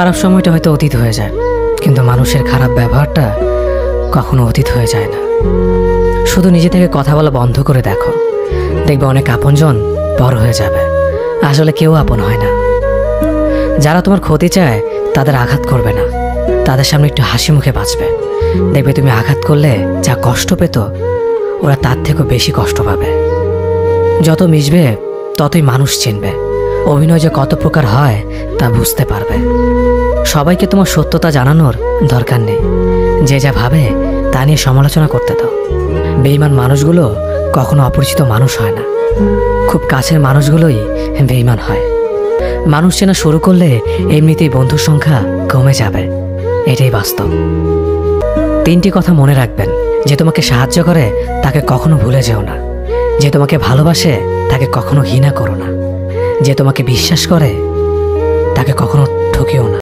খারাপ সময়টা হয়তো অতীত হয়ে যায়, কিন্তু মানুষের খারাপ ব্যবহারটা কখনো অতীত হয়ে যায় না। শুধু নিজে থেকে কথা বলা বন্ধ করে দেখো, দেখবে অনেক আপনজন বড় হয়ে যাবে। আসলে কেউ আপন হয় না। যারা তোমার ক্ষতি চায় তাদের আঘাত করবে না, তাদের সামনে একটু হাসি মুখে বাঁচবে। দেখবে তুমি আঘাত করলে যা কষ্ট পেত, ওরা তার থেকেও বেশি কষ্ট পাবে। যত মিশবে ততই মানুষ চিনবে, অভিনয় যে কত প্রকার হয় তা বুঝতে পারবে। সবাইকে তোমার সত্যতা জানানোর দরকার নেই, যে যা ভাবে তা নিয়ে সমালোচনা করতে দাও। বেঈমান মানুষগুলো কখনো অপরিচিত মানুষ হয় না, খুব কাছের মানুষগুলোই বেঈমান হয়। মানুষ চেনা শুরু করলে এমনিতেই বন্ধুর সংখ্যা কমে যাবে, এটাই বাস্তব। 3টি কথা মনে রাখবেন: যে তোমাকে সাহায্য করে তাকে কখনো ভুলে যেও না, যে তোমাকে ভালোবাসে তাকে কখনো ঘৃণা করো না, যে তোমাকে বিশ্বাস করে তাকে কখনো ঠকিও না।